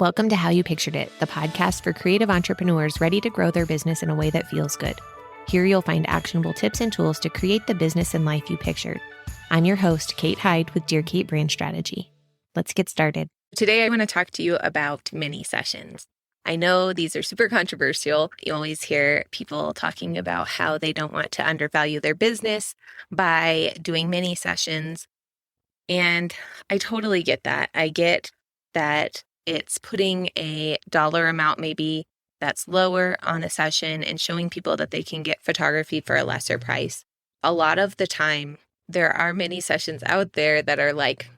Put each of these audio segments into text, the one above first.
Welcome to How You Pictured It, the podcast for creative entrepreneurs ready to grow their business in a way that feels good. Here you'll find actionable tips and tools to create the business and life you pictured. I'm your host, Kate Hyde with Dear Kate Brand Strategy. Let's get started. Today, I want to talk to you about mini sessions. I know these are super controversial. You always hear people talking about how they don't want to undervalue their business by doing mini sessions. And I totally get that. I get that it's putting a dollar amount maybe that's lower on a session and showing people that they can get photography for a lesser price. A lot of the time, there are many sessions out there that are like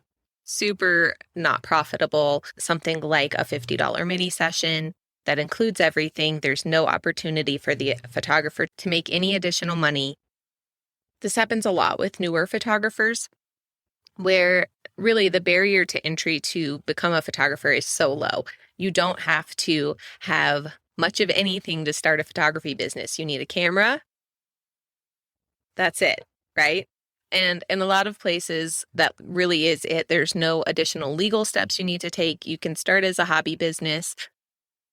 super not profitable, something like a $50 mini session that includes everything. There's no opportunity for the photographer to make any additional money. This happens a lot with newer photographers, where really the barrier to entry to become a photographer is so low. You don't have to have much of anything to start a photography business. You need a camera. That's it, right? And in a lot of places, that really is it. There's no additional legal steps you need to take. You can start as a hobby business.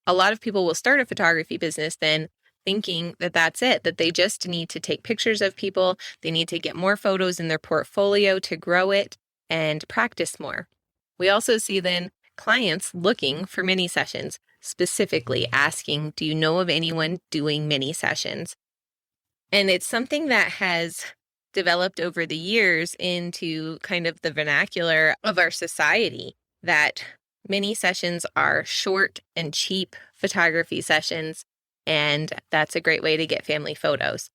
A lot of people will start a photography business then thinking that that's it, that they just need to take pictures of people. They need to get more photos in their portfolio to grow it and practice more. We also see then clients looking for mini sessions, specifically asking, do you know of anyone doing mini sessions? And it's something that has developed over the years into kind of the vernacular of our society, that mini sessions are short and cheap photography sessions, and that's a great way to get family photos.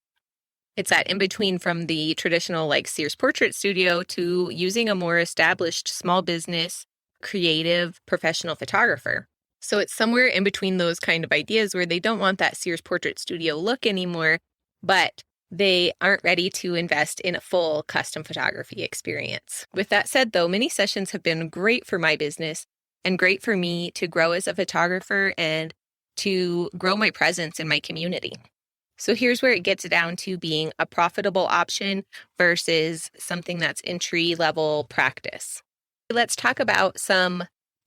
It's that in between from the traditional like Sears portrait studio to using a more established small business, creative, professional photographer. So it's somewhere in between those kind of ideas where they don't want that Sears portrait studio look anymore, but they aren't ready to invest in a full custom photography experience. With that said, though, mini sessions have been great for my business and great for me to grow as a photographer and to grow my presence in my community. So here's where it gets down to being a profitable option versus something that's entry-level practice. Let's talk about some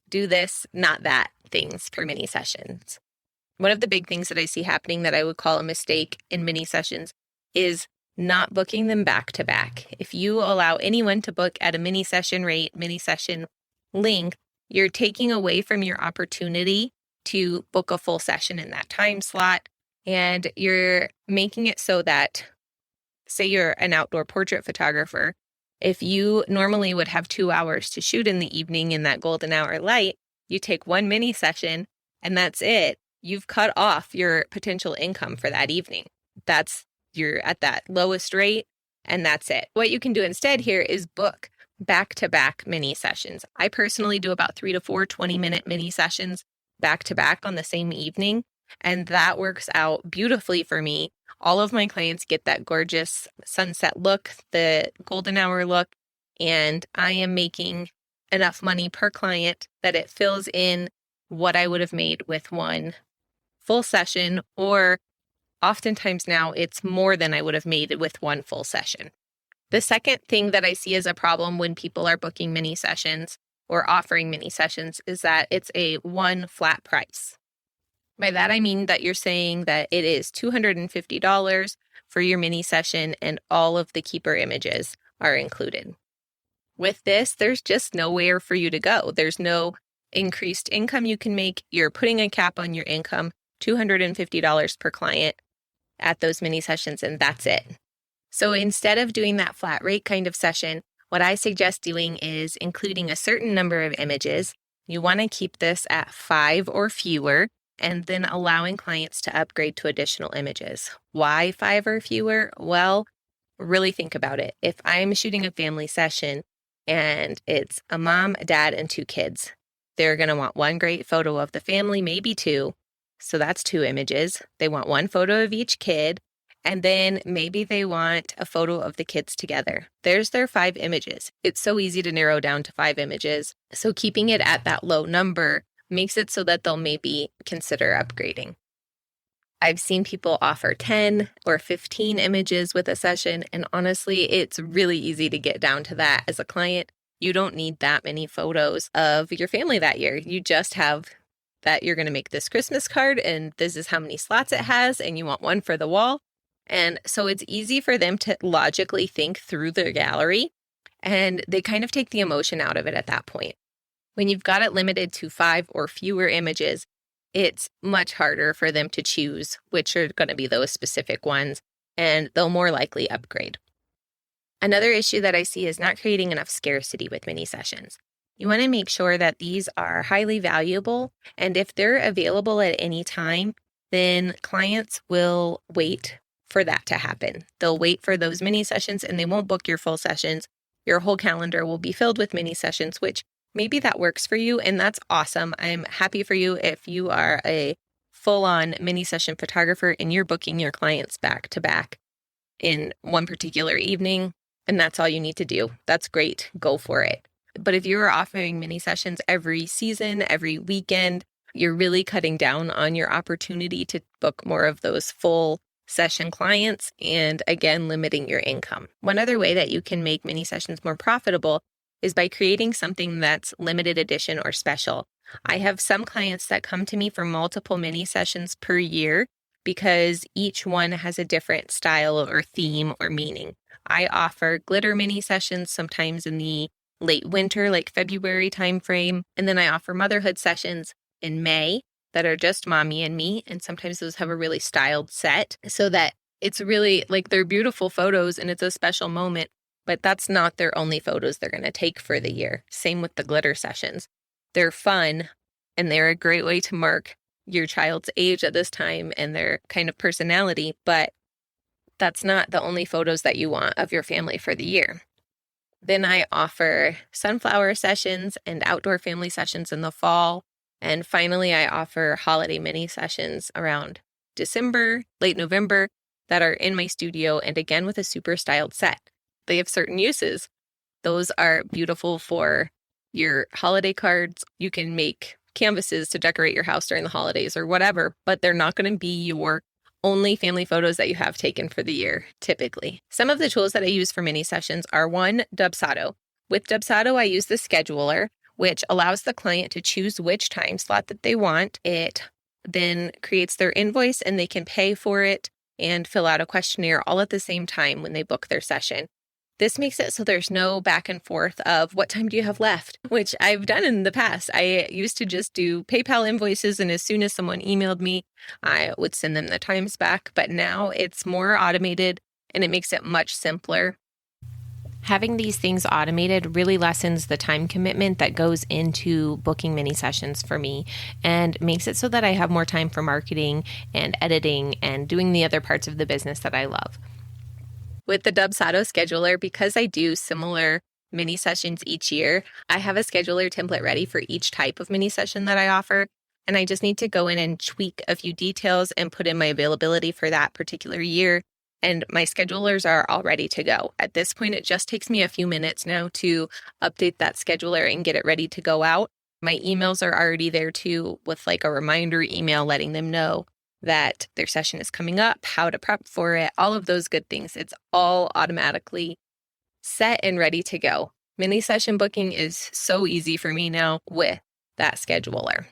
do this, not that things for mini sessions. One of the big things that I see happening that I would call a mistake in mini sessions is not booking them back to back. If you allow anyone to book at a mini session rate, mini session length, you're taking away from your opportunity to book a full session in that time slot. And you're making it so that, say you're an outdoor portrait photographer, if you normally would have 2 hours to shoot in the evening in that golden hour light, you take one mini session and that's it. You've cut off your potential income for that evening. You're at that lowest rate and that's it. What you can do instead here is book back-to-back mini sessions. I personally do about 3 to 4 20-minute mini sessions back-to-back on the same evening. And that works out beautifully for me. All of my clients get that gorgeous sunset look, the golden hour look, and I am making enough money per client that it fills in what I would have made with one full session, or oftentimes now it's more than I would have made with one full session. The second thing that I see as a problem when people are booking mini sessions or offering mini sessions is that it's a one flat price. By that, I mean that you're saying that it is $250 for your mini session and all of the keeper images are included. With this, there's just nowhere for you to go. There's no increased income you can make. You're putting a cap on your income, $250 per client at those mini sessions, and that's it. So instead of doing that flat rate kind of session, what I suggest doing is including a certain number of images. You want to keep this at 5 or fewer, and then allowing clients to upgrade to additional images. Why 5 or fewer? Well, really think about it. If I'm shooting a family session and it's a mom, a dad, and 2 kids, they're going to want one great photo of the family, maybe 2. So that's 2 images. They want one photo of each kid, and then maybe they want a photo of the kids together. There's their 5 images. It's so easy to narrow down to 5 images. So keeping it at that low number makes it so that they'll maybe consider upgrading. I've seen people offer 10 or 15 images with a session, and honestly, it's really easy to get down to that as a client. You don't need that many photos of your family that year. You just have that you're going to make this Christmas card and this is how many slots it has and you want one for the wall. And so it's easy for them to logically think through their gallery, and they kind of take the emotion out of it at that point. When you've got it limited to 5 or fewer images, it's much harder for them to choose which are going to be those specific ones, and they'll more likely upgrade. Another issue that I see is not creating enough scarcity with mini sessions. You want to make sure that these are highly valuable, and if they're available at any time, then clients will wait for that to happen. They'll wait for those mini sessions and they won't book your full sessions. Your whole calendar will be filled with mini sessions, which maybe that works for you, and that's awesome. I'm happy for you if you are a full-on mini session photographer and you're booking your clients back to back in one particular evening, and that's all you need to do. That's great. Go for it. But if you are offering mini sessions every season, every weekend, you're really cutting down on your opportunity to book more of those full session clients and, again, limiting your income. One other way that you can make mini sessions more profitable is by creating something that's limited edition or special. I have some clients that come to me for multiple mini sessions per year because each one has a different style or theme or meaning. I offer glitter mini sessions sometimes in the late winter, like February timeframe, and then I offer motherhood sessions in May that are just mommy and me, and sometimes those have a really styled set so that it's really like they're beautiful photos and it's a special moment, but that's not their only photos they're going to take for the year. Same with the glitter sessions. They're fun and they're a great way to mark your child's age at this time and their kind of personality, but that's not the only photos that you want of your family for the year. Then I offer sunflower sessions and outdoor family sessions in the fall. And finally, I offer holiday mini sessions around December, late November, that are in my studio and again with a super styled set. They have certain uses. Those are beautiful for your holiday cards. You can make canvases to decorate your house during the holidays or whatever, but they're not going to be your only family photos that you have taken for the year, typically. Some of the tools that I use for mini sessions are one, Dubsado. With Dubsado, I use the scheduler, which allows the client to choose which time slot that they want. It then creates their invoice and they can pay for it and fill out a questionnaire all at the same time when they book their session. This makes it so there's no back and forth of what time do you have left, which I've done in the past. I used to just do PayPal invoices, and as soon as someone emailed me, I would send them the times back. But now it's more automated and it makes it much simpler. Having these things automated really lessens the time commitment that goes into booking mini sessions for me and makes it so that I have more time for marketing and editing and doing the other parts of the business that I love. With the Dubsado scheduler, because I do similar mini sessions each year, I have a scheduler template ready for each type of mini session that I offer. And I just need to go in and tweak a few details and put in my availability for that particular year. And my schedulers are all ready to go. At this point, it just takes me a few minutes now to update that scheduler and get it ready to go out. My emails are already there too, with like a reminder email letting them know that their session is coming up, how to prep for it, all of those good things. It's all automatically set and ready to go. Mini session booking is so easy for me now with that scheduler.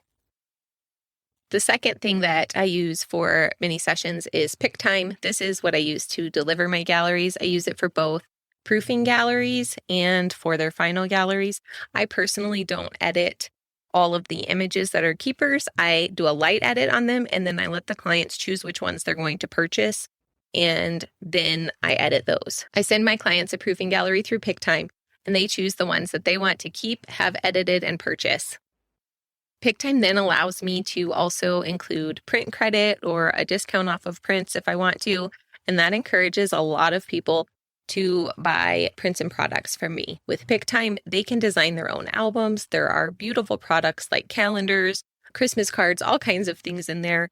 The second thing that I use for mini sessions is PickTime. This is what I use to deliver my galleries. I use it for both proofing galleries and for their final galleries. I personally don't edit all of the images that are keepers. I do a light edit on them, and then I let the clients choose which ones they're going to purchase, and then I edit those. I send my clients a proofing gallery through PickTime, and they choose the ones that they want to keep, have edited, and purchase. PickTime then allows me to also include print credit or a discount off of prints if I want to, and that encourages a lot of people to buy prints and products from me. With PickTime, they can design their own albums. There are beautiful products like calendars, Christmas cards, all kinds of things in there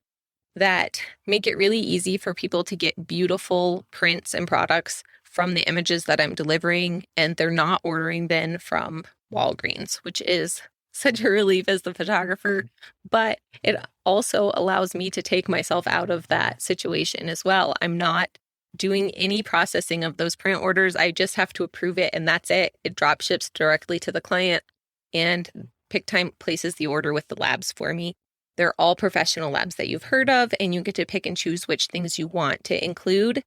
that make it really easy for people to get beautiful prints and products from the images that I'm delivering, and they're not ordering then from Walgreens, which is such a relief as the photographer, but it also allows me to take myself out of that situation as well. I'm not doing any processing of those print orders. I just have to approve it and that's it. It drop ships directly to the client and PickTime places the order with the labs for me. They're all professional labs that you've heard of, and you get to pick and choose which things you want to include,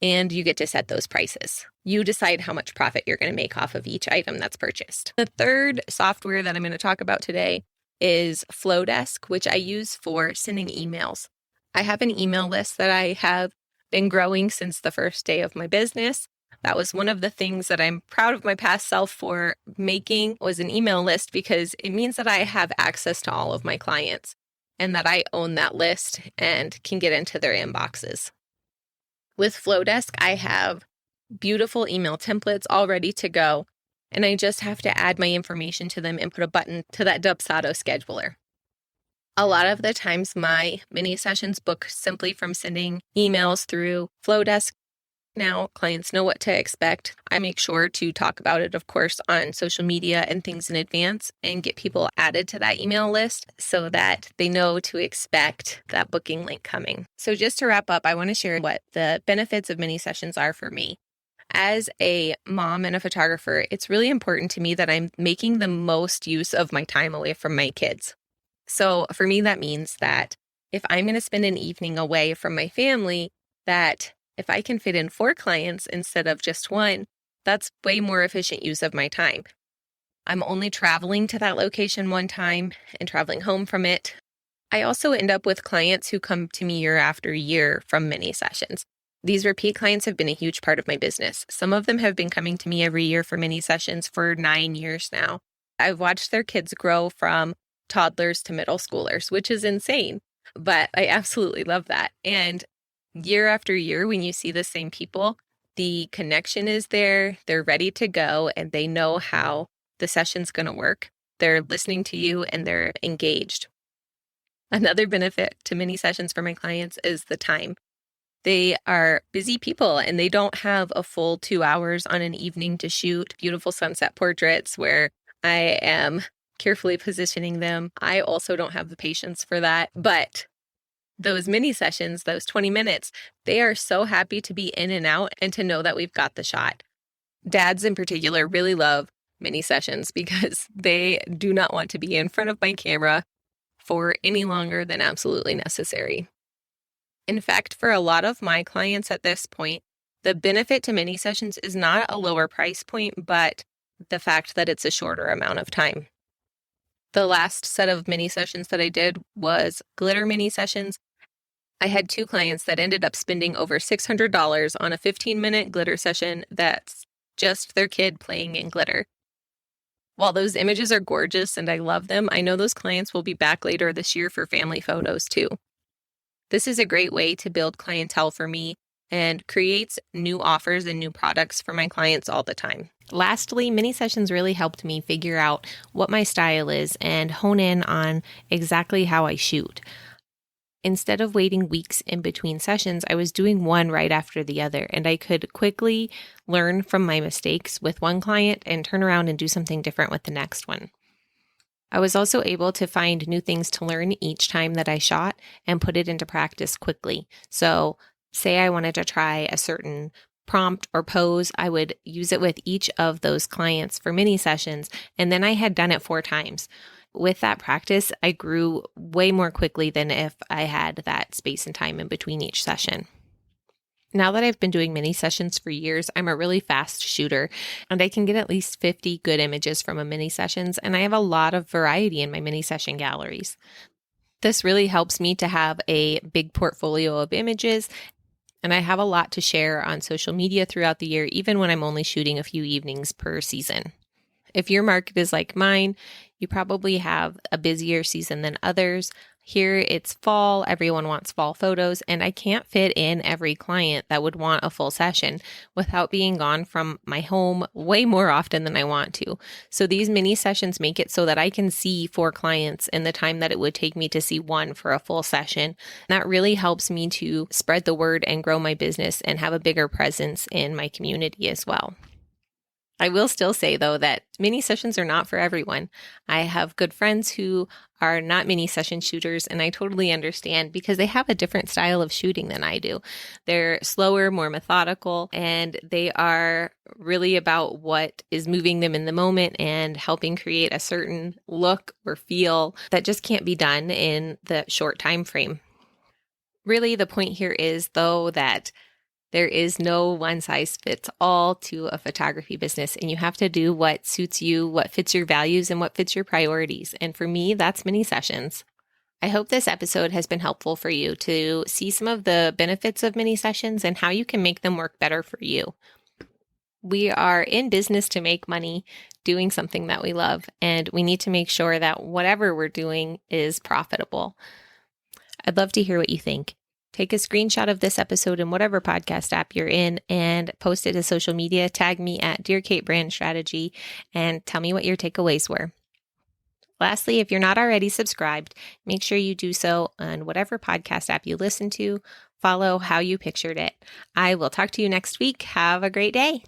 and you get to set those prices. You decide how much profit you're going to make off of each item that's purchased. The third software that I'm going to talk about today is Flowdesk, which I use for sending emails. I have an email list that I have been growing since the first day of my business. That was one of the things that I'm proud of my past self for making, was an email list, because it means that I have access to all of my clients and that I own that list and can get into their inboxes. With Flowdesk, I have beautiful email templates all ready to go, and I just have to add my information to them and put a button to that Dubsado scheduler. A lot of the times my mini sessions book simply from sending emails through Flowdesk. Now clients know what to expect. I make sure to talk about it, of course, on social media and things in advance and get people added to that email list so that they know to expect that booking link coming. So just to wrap up, I want to share what the benefits of mini sessions are for me. As a mom and a photographer, it's really important to me that I'm making the most use of my time away from my kids. So for me, that means that if I'm going to spend an evening away from my family, that if I can fit in 4 clients instead of just 1, that's way more efficient use of my time. I'm only traveling to that location one time and traveling home from it. I also end up with clients who come to me year after year from mini sessions. These repeat clients have been a huge part of my business. Some of them have been coming to me every year for mini sessions for 9 years now. I've watched their kids grow from toddlers to middle schoolers, which is insane, but I absolutely love that. And year after year, when you see the same people, the connection is there, they're ready to go, and they know how the session's going to work. They're listening to you and they're engaged. Another benefit to mini sessions for my clients is the time. They are busy people and they don't have a full 2 hours on an evening to shoot beautiful sunset portraits where I am carefully positioning them. I also don't have the patience for that, but those mini sessions, those 20 minutes, they are so happy to be in and out and to know that we've got the shot. Dads in particular really love mini sessions because they do not want to be in front of my camera for any longer than absolutely necessary. In fact, for a lot of my clients at this point, the benefit to mini sessions is not a lower price point, but the fact that it's a shorter amount of time. The last set of mini sessions that I did was glitter mini sessions. I had 2 clients that ended up spending over $600 on a 15-minute glitter session that's just their kid playing in glitter. While those images are gorgeous and I love them, I know those clients will be back later this year for family photos too. This is a great way to build clientele for me and creates new offers and new products for my clients all the time. Lastly, mini sessions really helped me figure out what my style is and hone in on exactly how I shoot. Instead of waiting weeks in between sessions, I was doing one right after the other, and I could quickly learn from my mistakes with one client and turn around and do something different with the next one. I was also able to find new things to learn each time that I shot and put it into practice quickly. So say I wanted to try a certain prompt or pose, I would use it with each of those clients for mini sessions, and then I had done it 4 times. With that practice, I grew way more quickly than if I had that space and time in between each session. Now that I've been doing mini sessions for years, I'm a really fast shooter, and I can get at least 50 good images from a mini sessions, and I have a lot of variety in my mini session galleries. This really helps me to have a big portfolio of images, and I have a lot to share on social media throughout the year, even when I'm only shooting a few evenings per season. If your market is like mine, you probably have a busier season than others. Here it's fall, everyone wants fall photos, and I can't fit in every client that would want a full session without being gone from my home way more often than I want to. So these mini sessions make it so that I can see 4 clients in the time that it would take me to see 1 for a full session. That really helps me to spread the word and grow my business and have a bigger presence in my community as well. I will still say, though, that mini sessions are not for everyone. I have good friends who are not mini session shooters, and I totally understand because they have a different style of shooting than I do. They're slower, more methodical, and they are really about what is moving them in the moment and helping create a certain look or feel that just can't be done in the short time frame. Really, the point here is, though, that there is no one size fits all to a photography business, and you have to do what suits you, what fits your values, and what fits your priorities. And for me, that's mini sessions. I hope this episode has been helpful for you to see some of the benefits of mini sessions and how you can make them work better for you. We are in business to make money doing something that we love, and we need to make sure that whatever we're doing is profitable. I'd love to hear what you think. Take a screenshot of this episode in whatever podcast app you're in and post it to social media. Tag me at Dear Kate Brand Strategy and tell me what your takeaways were. Lastly, if you're not already subscribed, make sure you do so on whatever podcast app you listen to. Follow How You Pictured It. I will talk to you next week. Have a great day.